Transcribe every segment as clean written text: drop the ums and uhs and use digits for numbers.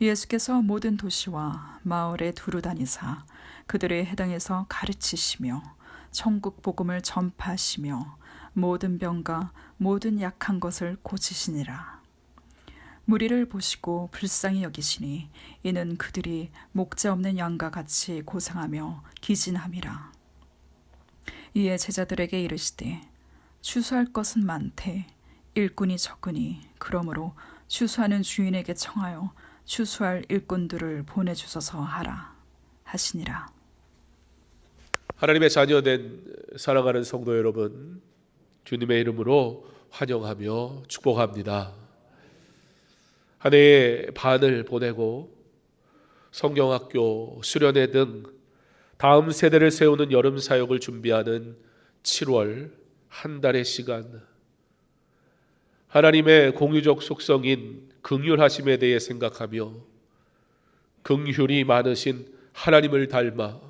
예수께서 모든 도시와 마을에 두루 다니사 그들의 해당에서 가르치시며 천국 복음을 전파하시며 모든 병과 모든 약한 것을 고치시니라. 무리를 보시고 불쌍히 여기시니 이는 그들이 목자 없는 양과 같이 고상하며 기진함이라. 이에 제자들에게 이르시되 추수할 것은 많되 일꾼이 적으니 그러므로 추수하는 주인에게 청하여 추수할 일꾼들을 보내주소서 하라 하시니라. 하나님의 자녀된 사랑하는 성도 여러분, 주님의 이름으로 환영하며 축복합니다. 한 해의 반을 보내고 성경학교, 수련회 등 다음 세대를 세우는 여름 사역을 준비하는 7월 한 달의 시간, 하나님의 공유적 속성인 긍휼하심에 대해 생각하며 긍휼이 많으신 하나님을 닮아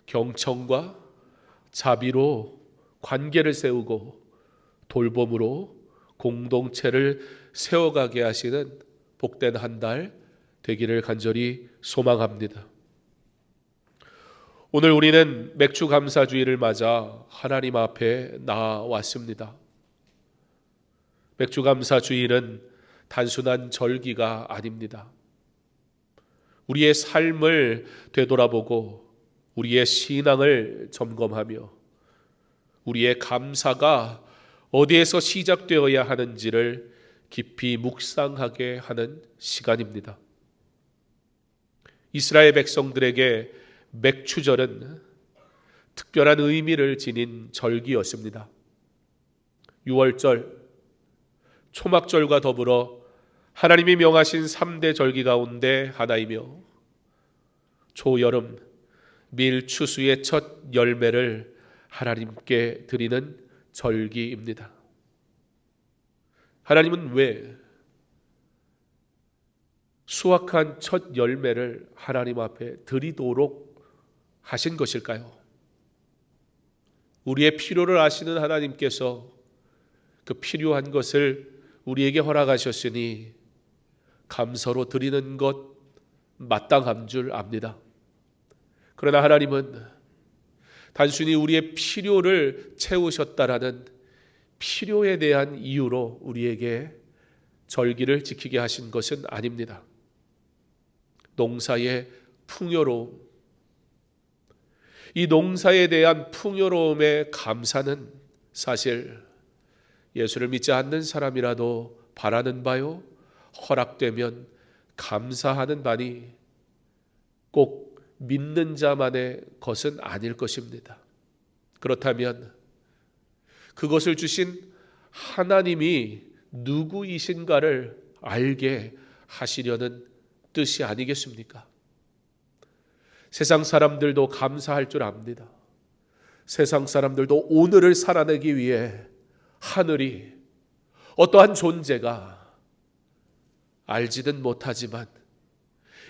경청과 자비로 관계를 세우고 돌봄으로 공동체를 세워가게 하시는 복된 한 달 되기를 간절히 소망합니다. 오늘 우리는 맥주 감사주의를 맞아 하나님 앞에 나왔습니다. 맥주 감사주의는 단순한 절기가 아닙니다. 우리의 삶을 되돌아보고 우리의 신앙을 점검하며 우리의 감사가 어디에서 시작되어야 하는지를 깊이 묵상하게 하는 시간입니다. 이스라엘 백성들에게 맥추절은 특별한 의미를 지닌 절기였습니다. 유월절, 초막절과 더불어 하나님이 명하신 3대 절기 가운데 하나이며 초여름 밀추수의 첫 열매를 하나님께 드리는 절기입니다. 하나님은 왜 수확한 첫 열매를 하나님 앞에 드리도록 하신 것일까요? 우리의 필요를 아시는 하나님께서 그 필요한 것을 우리에게 허락하셨으니 감사로 드리는 것 마땅한 줄 압니다. 그러나 하나님은 단순히 우리의 필요를 채우셨다라는 필요에 대한 이유로 우리에게 절기를 지키게 하신 것은 아닙니다. 농사의 풍요로움, 이 농사에 대한 풍요로움의 감사는 사실 예수를 믿지 않는 사람이라도 바라는 바요, 허락되면 감사하는 바니 꼭 믿는 자만의 것은 아닐 것입니다. 그렇다면 그것을 주신 하나님이 누구이신가를 알게 하시려는 뜻이 아니겠습니까? 세상 사람들도 감사할 줄 압니다. 세상 사람들도 오늘을 살아내기 위해 하늘이 어떠한 존재가 알지는 못하지만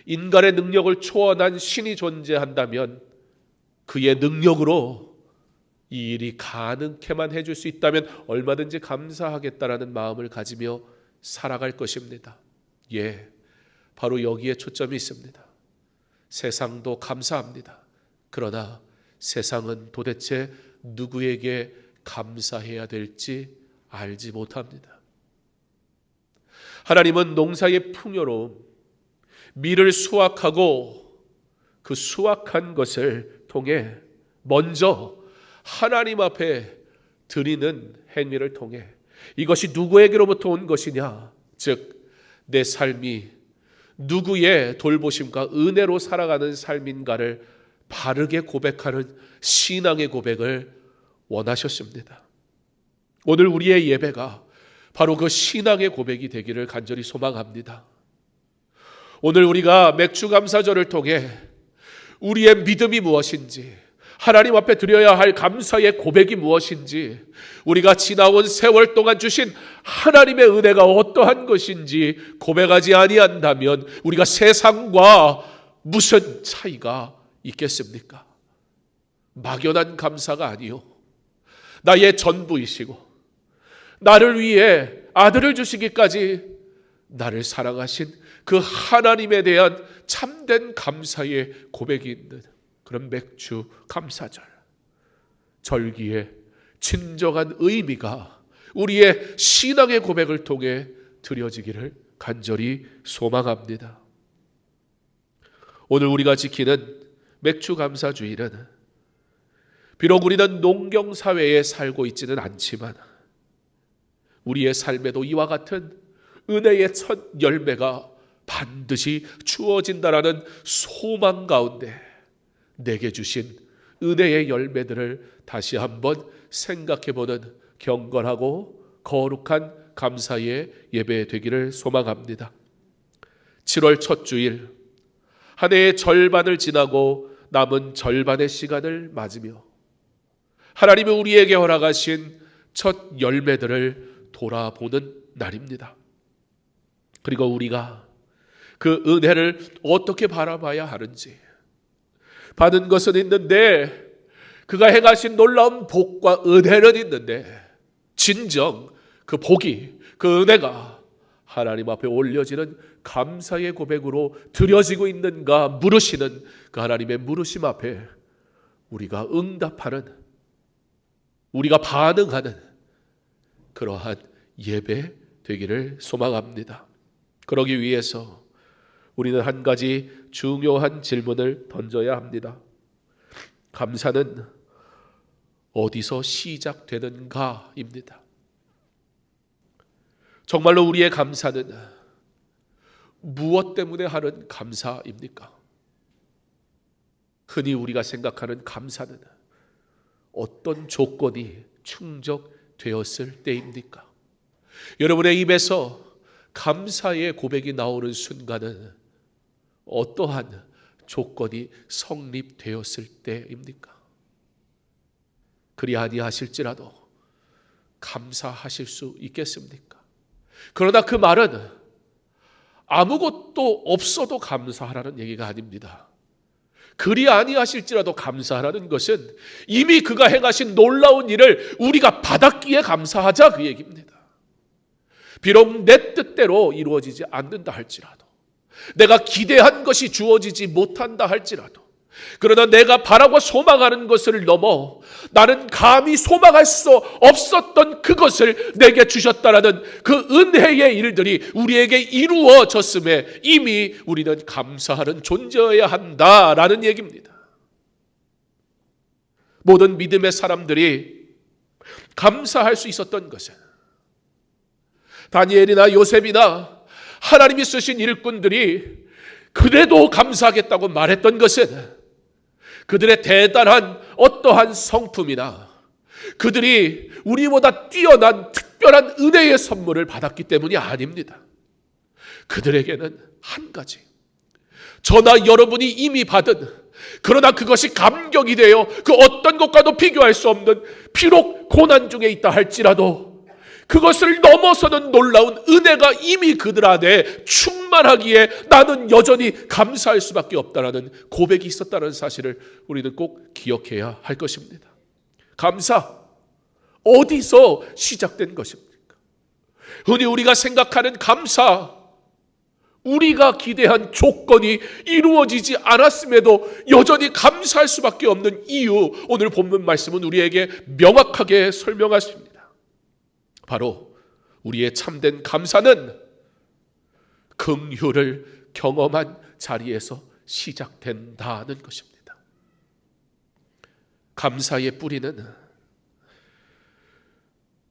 인간의 능력을 초월한 신이 존재한다면 그의 능력으로 이 일이 가능케만 해줄 수 있다면 얼마든지 감사하겠다라는 마음을 가지며 살아갈 것입니다. 예, 바로 여기에 초점이 있습니다. 세상도 감사합니다. 그러나 세상은 도대체 누구에게 감사해야 될지 알지 못합니다. 하나님은 농사의 풍요로움, 밀을 수확하고 그 수확한 것을 통해 먼저 하나님 앞에 드리는 행위를 통해 이것이 누구에게로부터 온 것이냐, 즉 내 삶이 누구의 돌보심과 은혜로 살아가는 삶인가를 바르게 고백하는 신앙의 고백을 원하셨습니다. 오늘 우리의 예배가 바로 그 신앙의 고백이 되기를 간절히 소망합니다. 오늘 우리가 맥주 감사절을 통해 우리의 믿음이 무엇인지, 하나님 앞에 드려야 할 감사의 고백이 무엇인지, 우리가 지나온 세월 동안 주신 하나님의 은혜가 어떠한 것인지 고백하지 아니한다면 우리가 세상과 무슨 차이가 있겠습니까? 막연한 감사가 아니요, 나의 전부이시고 나를 위해 아들을 주시기까지 나를 사랑하신 그 하나님에 대한 참된 감사의 고백이 있는 그런 맥주 감사절, 절기의 진정한 의미가 우리의 신앙의 고백을 통해 드려지기를 간절히 소망합니다. 오늘 우리가 지키는 맥주 감사 주일은 비록 우리는 농경 사회에 살고 있지는 않지만 우리의 삶에도 이와 같은 은혜의 첫 열매가 반드시 주어진다라는 소망 가운데 내게 주신 은혜의 열매들을 다시 한번 생각해보는 경건하고 거룩한 감사의 예배 되기를 소망합니다. 7월 첫 주일, 한 해의 절반을 지나고 남은 절반의 시간을 맞으며 하나님이 우리에게 허락하신 첫 열매들을 돌아보는 날입니다. 그리고 우리가 그 은혜를 어떻게 바라봐야 하는지, 받은 것은 있는데 그가 행하신 놀라운 복과 은혜는 있는데 진정 그 복이, 그 은혜가 하나님 앞에 올려지는 감사의 고백으로 드려지고 있는가 물으시는 그 하나님의 물으심 앞에 우리가 응답하는, 우리가 반응하는 그러한 예배 되기를 소망합니다. 그러기 위해서 우리는 한 가지 중요한 질문을 던져야 합니다. 감사는 어디서 시작되는가입니다. 정말로 우리의 감사는 무엇 때문에 하는 감사입니까? 흔히 우리가 생각하는 감사는 어떤 조건이 충족되었을 때입니까? 여러분의 입에서 감사의 고백이 나오는 순간은 어떠한 조건이 성립되었을 때입니까? 그리 아니하실지라도 감사하실 수 있겠습니까? 그러나 그 말은 아무것도 없어도 감사하라는 얘기가 아닙니다. 그리 아니하실지라도 감사하라는 것은 이미 그가 행하신 놀라운 일을 우리가 받았기에 감사하자, 그 얘기입니다. 비록 내 뜻대로 이루어지지 않는다 할지라도, 내가 기대한 것이 주어지지 못한다 할지라도, 그러나 내가 바라고 소망하는 것을 넘어 나는 감히 소망할 수 없었던 그것을 내게 주셨다라는 그 은혜의 일들이 우리에게 이루어졌음에 이미 우리는 감사하는 존재여야 한다라는 얘기입니다. 모든 믿음의 사람들이 감사할 수 있었던 것은, 다니엘이나 요셉이나 하나님이 쓰신 일꾼들이 그래도 감사하겠다고 말했던 것은 그들의 대단한 어떠한 성품이나 그들이 우리보다 뛰어난 특별한 은혜의 선물을 받았기 때문이 아닙니다. 그들에게는 한 가지, 저나 여러분이 이미 받은, 그러나 그것이 감격이 되어 그 어떤 것과도 비교할 수 없는, 비록 고난 중에 있다 할지라도 그것을 넘어서는 놀라운 은혜가 이미 그들 안에 충만하기에 나는 여전히 감사할 수밖에 없다라는 고백이 있었다는 사실을 우리는 꼭 기억해야 할 것입니다. 감사, 어디서 시작된 것입니까? 흔히 우리가 생각하는 감사, 우리가 기대한 조건이 이루어지지 않았음에도 여전히 감사할 수밖에 없는 이유, 오늘 본문 말씀은 우리에게 명확하게 설명하십니다. 바로 우리의 참된 감사는 긍휼을 경험한 자리에서 시작된다는 것입니다. 감사의 뿌리는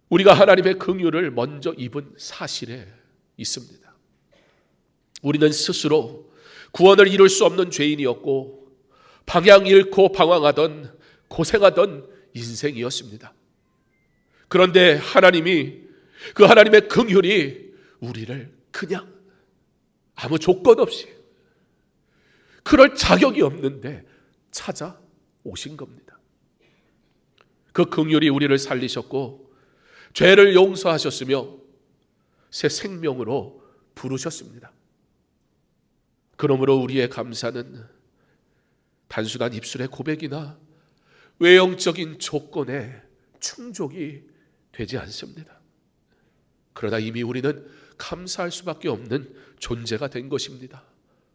우리가 하나님의 긍휼을 먼저 입은 사실에 있습니다. 우리는 스스로 구원을 이룰 수 없는 죄인이었고 방향 잃고 방황하던 고생하던 인생이었습니다. 그런데 하나님이, 그 하나님의 긍휼이 우리를 그냥 아무 조건 없이, 그럴 자격이 없는데 찾아오신 겁니다. 그 긍휼이 우리를 살리셨고 죄를 용서하셨으며 새 생명으로 부르셨습니다. 그러므로 우리의 감사는 단순한 입술의 고백이나 외형적인 조건에 충족이 되지 않습니다. 그러나 이미 우리는 감사할 수밖에 없는 존재가 된 것입니다.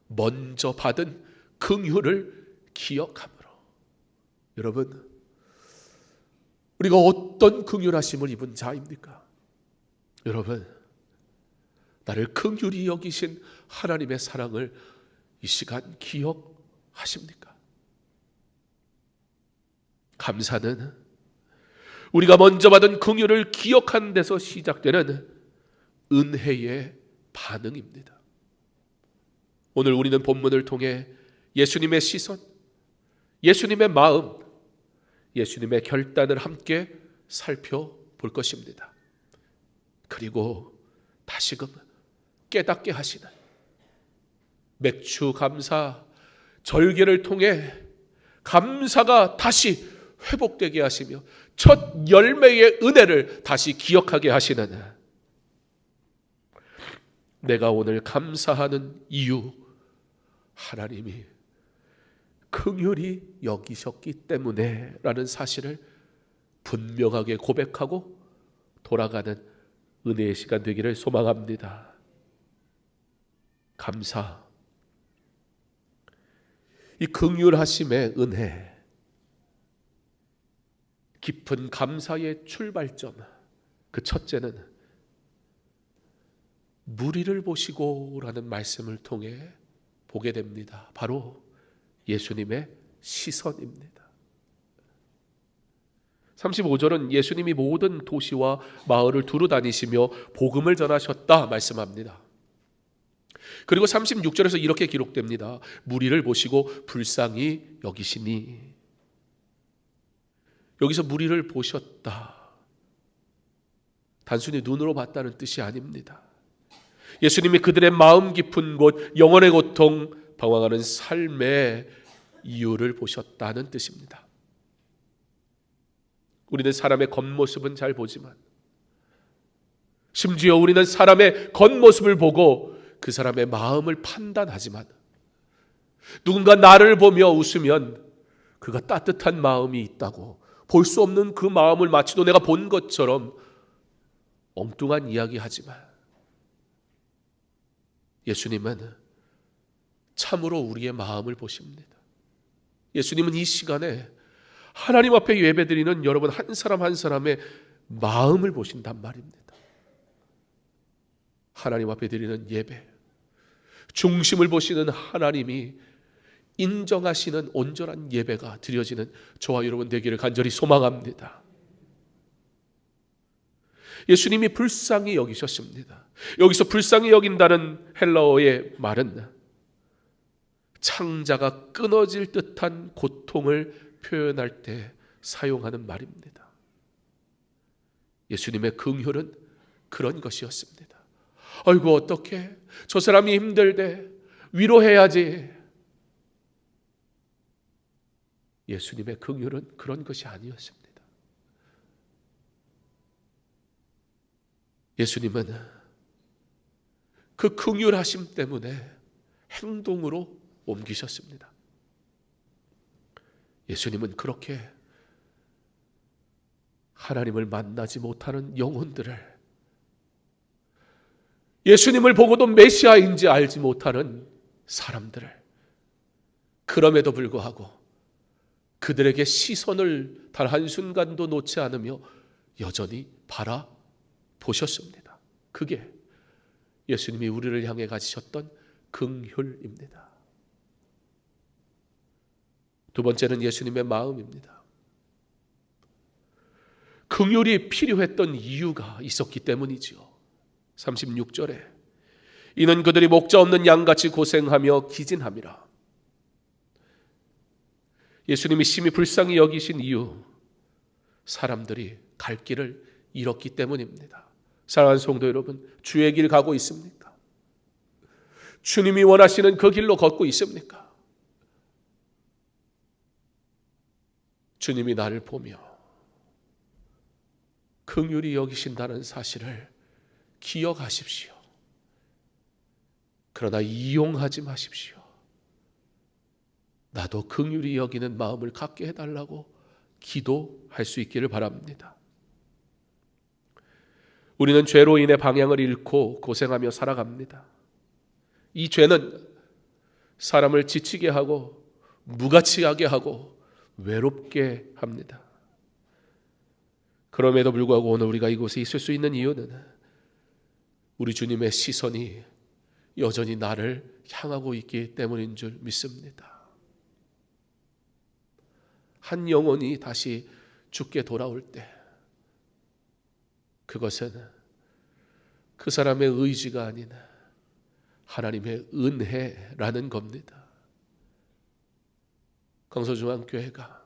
먼저 받은 긍휼을 기억함으로. 여러분, 우리가 어떤 긍휼하심을 입은 자입니까? 여러분, 나를 긍휼히 여기신 하나님의 사랑을 이 시간 기억하십니까? 감사는 우리가 먼저 받은 긍휼을 기억하는 데서 시작되는 은혜의 반응입니다. 오늘 우리는 본문을 통해 예수님의 시선, 예수님의 마음, 예수님의 결단을 함께 살펴볼 것입니다. 그리고 다시금 깨닫게 하시는 맥주 감사 절개를 통해 감사가 다시 회복되게 하시며 첫 열매의 은혜를 다시 기억하게 하시는, 내가 오늘 감사하는 이유, 하나님이 긍휼히 여기셨기 때문에 라는 사실을 분명하게 고백하고 돌아가는 은혜의 시간 되기를 소망합니다. 감사, 이 긍휼하심의 은혜, 깊은 감사의 출발점, 그 첫째는 무리를 보시고 라는 말씀을 통해 보게 됩니다. 바로 예수님의 시선입니다. 35절은 예수님이 모든 도시와 마을을 두루 다니시며 복음을 전하셨다 말씀합니다. 그리고 36절에서 이렇게 기록됩니다. 무리를 보시고 불쌍히 여기시니. 여기서 무리를 보셨다, 단순히 눈으로 봤다는 뜻이 아닙니다. 예수님이 그들의 마음 깊은 곳, 영혼의 고통, 방황하는 삶의 이유를 보셨다는 뜻입니다. 우리는 사람의 겉모습은 잘 보지만, 심지어 우리는 사람의 겉모습을 보고 그 사람의 마음을 판단하지만, 누군가 나를 보며 웃으면 그가 따뜻한 마음이 있다고, 볼 수 없는 그 마음을 마치도 내가 본 것처럼 엉뚱한 이야기하지만, 예수님은 참으로 우리의 마음을 보십니다. 예수님은 이 시간에 하나님 앞에 예배드리는 여러분 한 사람 한 사람의 마음을 보신단 말입니다. 하나님 앞에 드리는 예배, 중심을 보시는 하나님이 인정하시는 온전한 예배가 드려지는 저와 여러분 되기를 간절히 소망합니다. 예수님이 불쌍히 여기셨습니다. 여기서 불쌍히 여긴다는 헬라어의 말은 창자가 끊어질 듯한 고통을 표현할 때 사용하는 말입니다. 예수님의 긍휼은 그런 것이었습니다. 아이고, 어떡해, 저 사람이 힘들대, 위로해야지. 예수님의 긍휼은 그런 것이 아니었습니다. 예수님은 그 긍휼하심 때문에 행동으로 옮기셨습니다. 예수님은 그렇게 하나님을 만나지 못하는 영혼들을, 예수님을 보고도 메시아인지 알지 못하는 사람들을, 그럼에도 불구하고 그들에게 시선을 단 한순간도 놓지 않으며 여전히 바라보셨습니다. 그게 예수님이 우리를 향해 가지셨던 긍휼입니다. 두 번째는 예수님의 마음입니다. 긍휼이 필요했던 이유가 있었기 때문이지요. 36절에 이는 그들이 목자 없는 양같이 고생하며 기진함이라. 예수님이 심히 불쌍히 여기신 이유, 사람들이 갈 길을 잃었기 때문입니다. 사랑하는 성도 여러분, 주의 길 가고 있습니까? 주님이 원하시는 그 길로 걷고 있습니까? 주님이 나를 보며 긍휼히 여기신다는 사실을 기억하십시오. 그러나 이용하지 마십시오. 나도 긍휼히 여기는 마음을 갖게 해달라고 기도할 수 있기를 바랍니다. 우리는 죄로 인해 방향을 잃고 고생하며 살아갑니다. 이 죄는 사람을 지치게 하고 무가치하게 하고 외롭게 합니다. 그럼에도 불구하고 오늘 우리가 이곳에 있을 수 있는 이유는 우리 주님의 시선이 여전히 나를 향하고 있기 때문인 줄 믿습니다. 한 영혼이 다시 주께 돌아올 때 그것은 그 사람의 의지가 아닌 하나님의 은혜라는 겁니다. 강서중앙교회가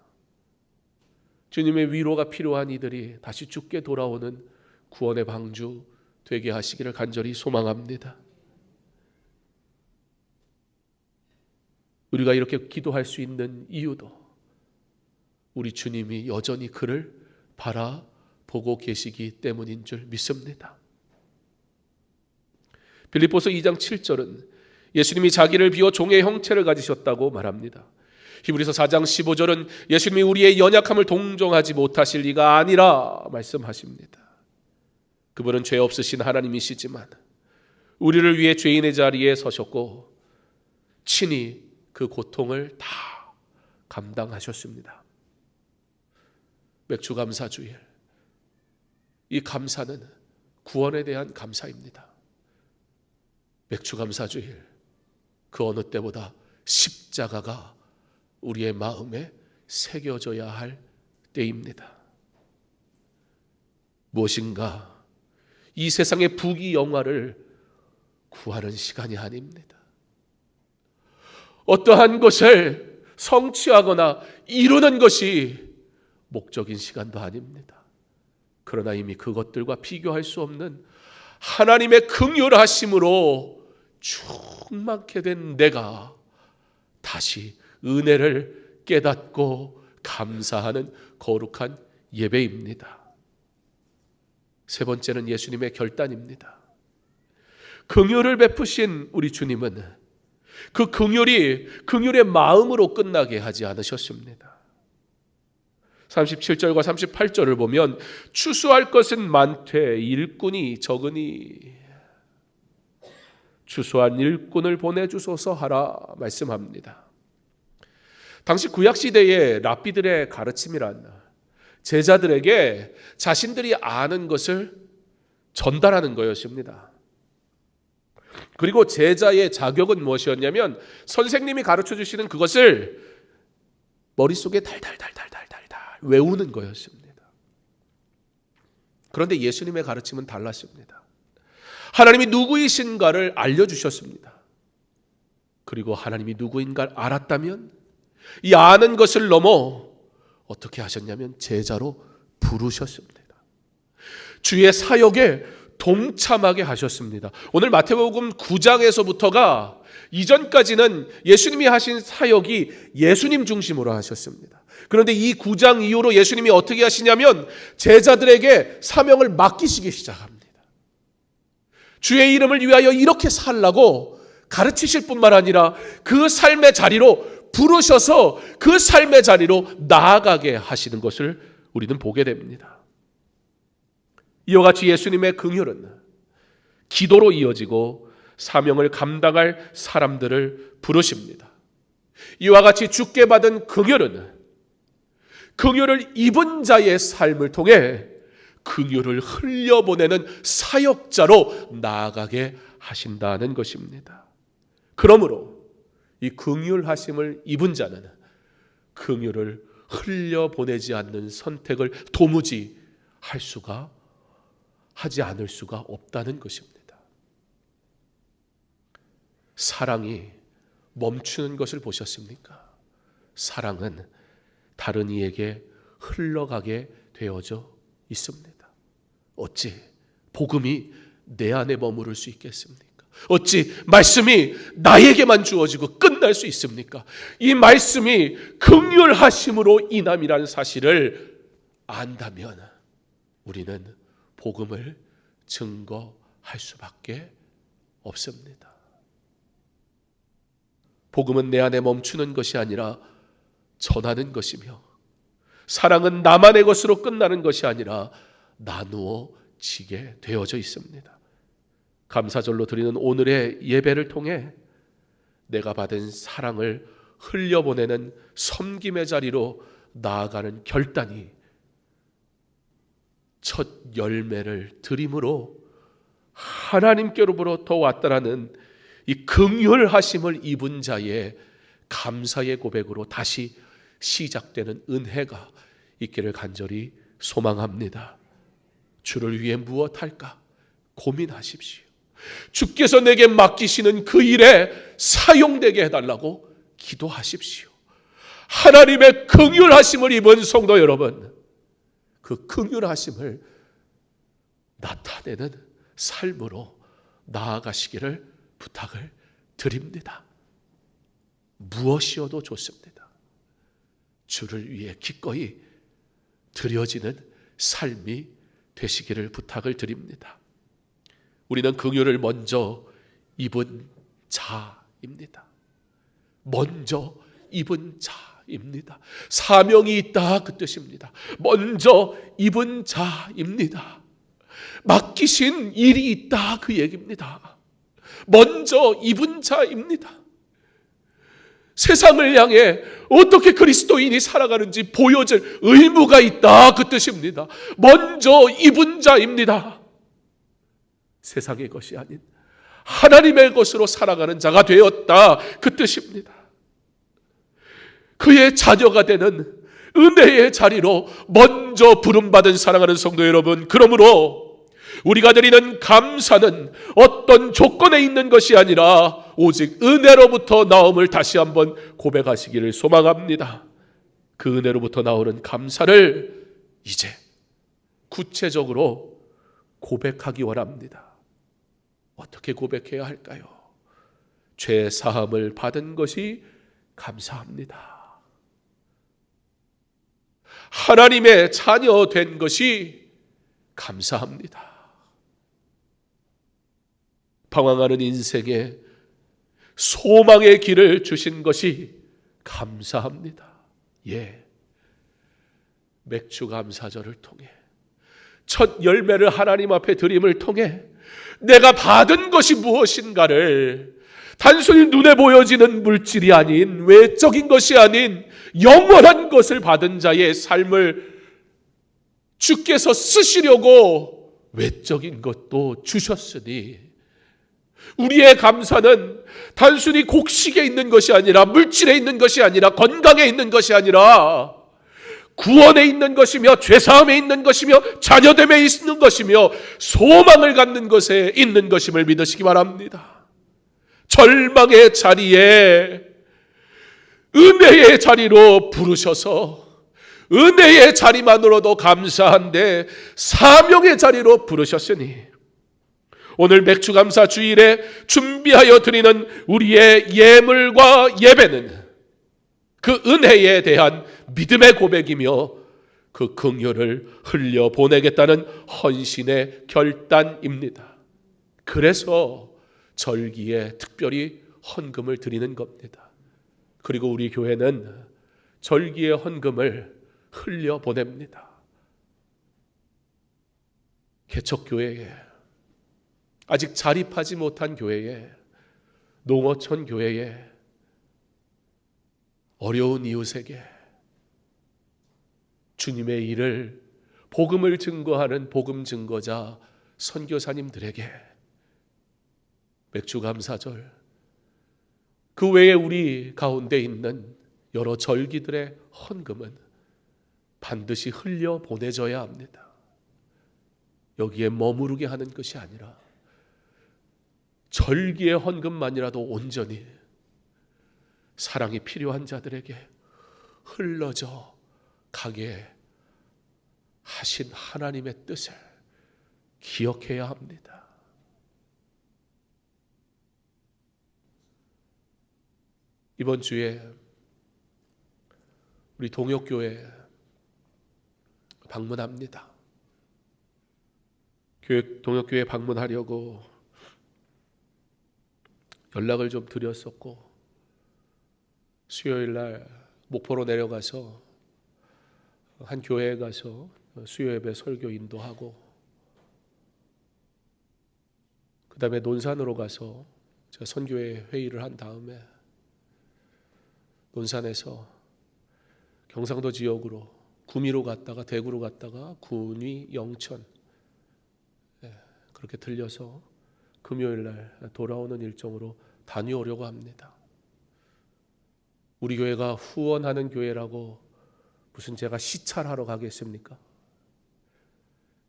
주님의 위로가 필요한 이들이 다시 주께 돌아오는 구원의 방주 되게 하시기를 간절히 소망합니다. 우리가 이렇게 기도할 수 있는 이유도 우리 주님이 여전히 그를 바라보고 계시기 때문인 줄 믿습니다. 빌립보서 2장 7절은 예수님이 자기를 비워 종의 형체를 가지셨다고 말합니다. 히브리서 4장 15절은 예수님이 우리의 연약함을 동정하지 못하실 리가 아니라 말씀하십니다. 그분은 죄 없으신 하나님이시지만 우리를 위해 죄인의 자리에 서셨고 친히 그 고통을 다 감당하셨습니다. 맥주감사주일, 이 감사는 구원에 대한 감사입니다. 맥주감사주일, 그 어느 때보다 십자가가 우리의 마음에 새겨져야 할 때입니다. 무엇인가 이 세상의 부귀영화를 구하는 시간이 아닙니다. 어떠한 것을 성취하거나 이루는 것이 목적인 시간도 아닙니다. 그러나 이미 그것들과 비교할 수 없는 하나님의 긍휼하심으로 충만케 된 내가 다시 은혜를 깨닫고 감사하는 거룩한 예배입니다. 세 번째는 예수님의 결단입니다. 긍휼을 베푸신 우리 주님은 그 긍휼의 마음으로 끝나게 하지 않으셨습니다. 37절과 38절을 보면 추수할 것은 많되 일꾼이 적으니 추수한 일꾼을 보내주소서 하라 말씀합니다. 당시 구약시대의 랍비들의 가르침이란 제자들에게 자신들이 아는 것을 전달하는 것이었습니다. 그리고 제자의 자격은 무엇이었냐면 선생님이 가르쳐 주시는 그것을 머릿속에 달달달달달달 외우는 거였습니다. 그런데 예수님의 가르침은 달랐습니다. 하나님이 누구이신가를 알려주셨습니다. 그리고 하나님이 누구인가를 알았다면 이 아는 것을 넘어 어떻게 하셨냐면 제자로 부르셨습니다. 주의 사역에 동참하게 하셨습니다. 오늘 마태복음 9장에서부터가 이전까지는 예수님이 하신 사역이 예수님 중심으로 하셨습니다. 그런데 이 9장 이후로 예수님이 어떻게 하시냐면 제자들에게 사명을 맡기시기 시작합니다. 주의 이름을 위하여 이렇게 살라고 가르치실 뿐만 아니라 그 삶의 자리로 부르셔서 그 삶의 자리로 나아가게 하시는 것을 우리는 보게 됩니다. 이와 같이 예수님의 긍휼은 기도로 이어지고 사명을 감당할 사람들을 부르십니다. 이와 같이 주께 받은 긍휼은 긍휼을 입은 자의 삶을 통해 긍휼을 흘려보내는 사역자로 나아가게 하신다는 것입니다. 그러므로 이 긍휼하심을 입은 자는 긍휼을 흘려보내지 않는 선택을 도무지 하지 않을 수가 없다는 것입니다. 사랑이 멈추는 것을 보셨습니까? 사랑은 다른 이에게 흘러가게 되어져 있습니다. 어찌 복음이 내 안에 머무를 수 있겠습니까? 어찌 말씀이 나에게만 주어지고 끝날 수 있습니까? 이 말씀이 긍휼하심으로 인함이라는 사실을 안다면 우리는 복음을 증거할 수밖에 없습니다. 복음은 내 안에 멈추는 것이 아니라 전하는 것이며 사랑은 나만의 것으로 끝나는 것이 아니라 나누어 지게 되어져 있습니다. 감사절로 드리는 오늘의 예배를 통해 내가 받은 사랑을 흘려보내는 섬김의 자리로 나아가는 결단이 첫 열매를 드림으로 하나님께로부터 왔다라는 이 긍휼하심을 입은 자의 감사의 고백으로 다시 시작되는 은혜가 있기를 간절히 소망합니다. 주를 위해 무엇할까 고민하십시오. 주께서 내게 맡기시는 그 일에 사용되게 해달라고 기도하십시오. 하나님의 긍휼하심을 입은 성도 여러분, 그 긍휼하심을 나타내는 삶으로 나아가시기를 부탁을 드립니다. 무엇이어도 좋습니다. 주를 위해 기꺼이 드려지는 삶이 되시기를 부탁을 드립니다. 우리는 긍휼을 먼저 입은 자입니다. 먼저 입은 자입니다. 사명이 있다 그 뜻입니다. 먼저 입은 자입니다. 맡기신 일이 있다 그 얘기입니다. 먼저 입은 자입니다. 세상을 향해 어떻게 그리스도인이 살아가는지 보여줄 의무가 있다 그 뜻입니다. 먼저 입은 자입니다. 세상의 것이 아닌 하나님의 것으로 살아가는 자가 되었다 그 뜻입니다. 그의 자녀가 되는 은혜의 자리로 먼저 부름받은 사랑하는 성도 여러분, 그러므로 우리가 드리는 감사는 어떤 조건에 있는 것이 아니라 오직 은혜로부터 나옴을 다시 한번 고백하시기를 소망합니다. 그 은혜로부터 나오는 감사를 이제 구체적으로 고백하기 원합니다. 어떻게 고백해야 할까요? 죄 사함을 받은 것이 감사합니다. 하나님의 자녀 된 것이 감사합니다. 방황하는 인생에 소망의 길을 주신 것이 감사합니다. 예, 맥주 감사절을 통해 첫 열매를 하나님 앞에 드림을 통해 내가 받은 것이 무엇인가를 단순히 눈에 보여지는 물질이 아닌, 외적인 것이 아닌 영원한 것을 받은 자의 삶을 주께서 쓰시려고 외적인 것도 주셨으니, 우리의 감사는 단순히 곡식에 있는 것이 아니라, 물질에 있는 것이 아니라, 건강에 있는 것이 아니라 구원에 있는 것이며, 죄사함에 있는 것이며, 자녀됨에 있는 것이며, 소망을 갖는 것에 있는 것임을 믿으시기 바랍니다. 절망의 자리에 은혜의 자리로 부르셔서 은혜의 자리만으로도 감사한데 사명의 자리로 부르셨으니, 오늘 맥주감사 주일에 준비하여 드리는 우리의 예물과 예배는 그 은혜에 대한 믿음의 고백이며 그 긍휼을 흘려보내겠다는 헌신의 결단입니다. 그래서 절기에 특별히 헌금을 드리는 겁니다. 그리고 우리 교회는 절기의 헌금을 흘려보냅니다. 개척교회에, 아직 자립하지 못한 교회에, 농어촌 교회에, 어려운 이웃에게 주님의 일을, 복음을 증거하는 복음 증거자 선교사님들에게 맥주감사절, 그 외에 우리 가운데 있는 여러 절기들의 헌금은 반드시 흘려보내져야 합니다. 여기에 머무르게 하는 것이 아니라 절기의 헌금만이라도 온전히 사랑이 필요한 자들에게 흘러져 가게 하신 하나님의 뜻을 기억해야 합니다. 이번 주에 우리 동역교회 방문합니다. 동역교회 방문하려고 연락을 좀 드렸었고, 수요일 날 목포로 내려가서 한 교회에 가서 수요 예배 설교 인도하고, 다음에 논산으로 가서 제가 선교회 회의를 한 다음에 논산에서 경상도 지역으로 구미로 갔다가 대구로 갔다가 군위, 영천 그렇게 들려서 금요일 날 돌아오는 일정으로 다녀오려고 합니다. 우리 교회가 후원하는 교회라고 무슨 제가 시찰하러 가겠습니까?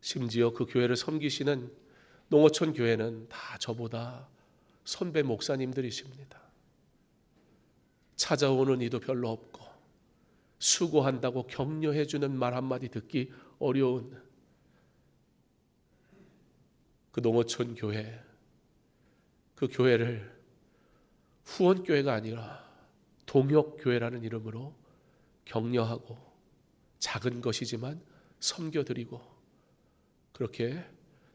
심지어 그 교회를 섬기시는 농어촌 교회는 다 저보다 선배 목사님들이십니다. 찾아오는 이도 별로 없고 수고한다고 격려해 주는 말 한마디 듣기 어려운 그 농어촌 교회, 그 교회를 후원교회가 아니라 동역교회라는 이름으로 격려하고 작은 것이지만 섬겨드리고 그렇게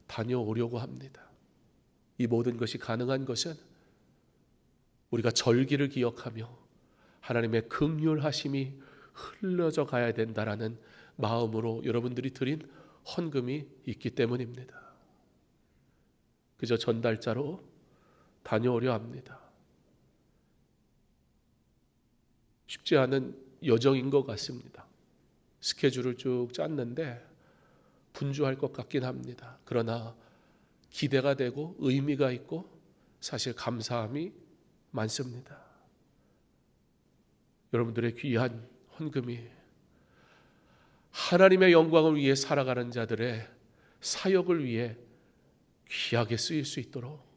다녀오려고 합니다. 이 모든 것이 가능한 것은 우리가 절기를 기억하며 하나님의 긍휼하심이 흘러져 가야 된다라는 마음으로 여러분들이 드린 헌금이 있기 때문입니다. 그저 전달자로 다녀오려 합니다. 쉽지 않은 여정인 것 같습니다. 스케줄을 쭉 짰는데 분주할 것 같긴 합니다. 그러나 기대가 되고 의미가 있고 사실 감사함이 많습니다. 여러분들의 귀한 헌금이 하나님의 영광을 위해 살아가는 자들의 사역을 위해 귀하게 쓰일 수 있도록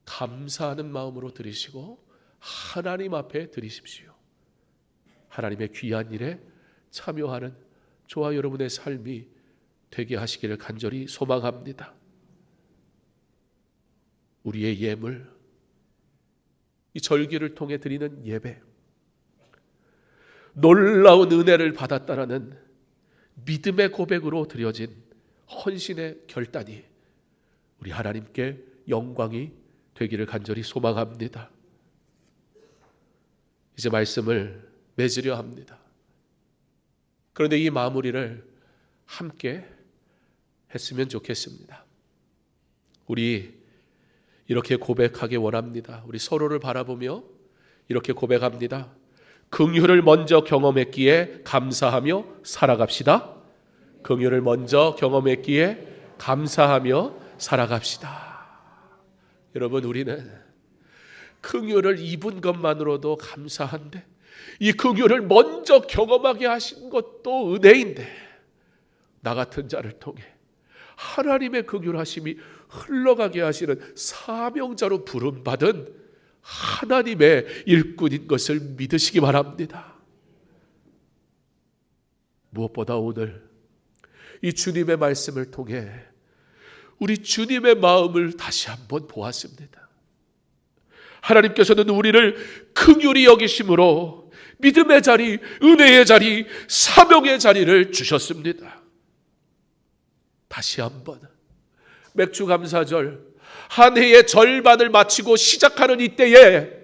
감사하는 마음으로 드리시고 하나님 앞에 드리십시오. 하나님의 귀한 일에 참여하는 저와 여러분의 삶이 되게 하시기를 간절히 소망합니다. 우리의 예물, 이 절기를 통해 드리는 예배, 놀라운 은혜를 받았다라는 믿음의 고백으로 드려진 헌신의 결단이 우리 하나님께 영광이 되기를 간절히 소망합니다. 이제 말씀을 맺으려 합니다. 그런데 이 마무리를 함께 했으면 좋겠습니다. 우리 이렇게 고백하기 원합니다. 우리 서로를 바라보며 이렇게 고백합니다. 긍휼을 먼저 경험했기에 감사하며 살아갑시다. 긍휼을 먼저 경험했기에 감사하며 살아갑시다. 여러분, 우리는 긍휼을 입은 것만으로도 감사한데 이 긍휼을 먼저 경험하게 하신 것도 은혜인데 나 같은 자를 통해 하나님의 긍휼하심이 흘러가게 하시는 사명자로 부름받은 하나님의 일꾼인 것을 믿으시기 바랍니다. 무엇보다 오늘 이 주님의 말씀을 통해 우리 주님의 마음을 다시 한번 보았습니다. 하나님께서는 우리를 긍휼히 여기심으로 믿음의 자리, 은혜의 자리, 사명의 자리를 주셨습니다. 다시 한번 맥주 감사절 한 해의 절반을 마치고 시작하는 이때에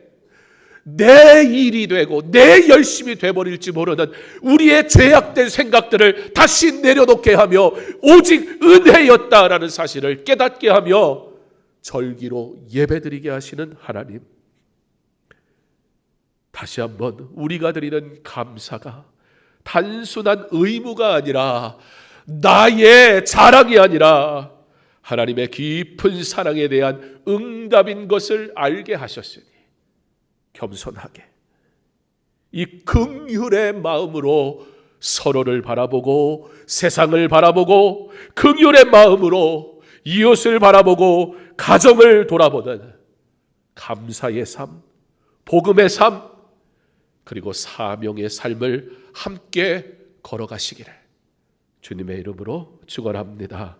내 일이 되고 내 열심이 되어버릴지 모르는 우리의 죄악된 생각들을 다시 내려놓게 하며 오직 은혜였다라는 사실을 깨닫게 하며 절기로 예배드리게 하시는 하나님, 다시 한번 우리가 드리는 감사가 단순한 의무가 아니라 나의 자랑이 아니라 하나님의 깊은 사랑에 대한 응답인 것을 알게 하셨으니 겸손하게 이 긍휼의 마음으로 서로를 바라보고 세상을 바라보고 긍휼의 마음으로 이웃을 바라보고 가정을 돌아보는 감사의 삶, 복음의 삶, 그리고 사명의 삶을 함께 걸어가시기를 주님의 이름으로 축원합니다.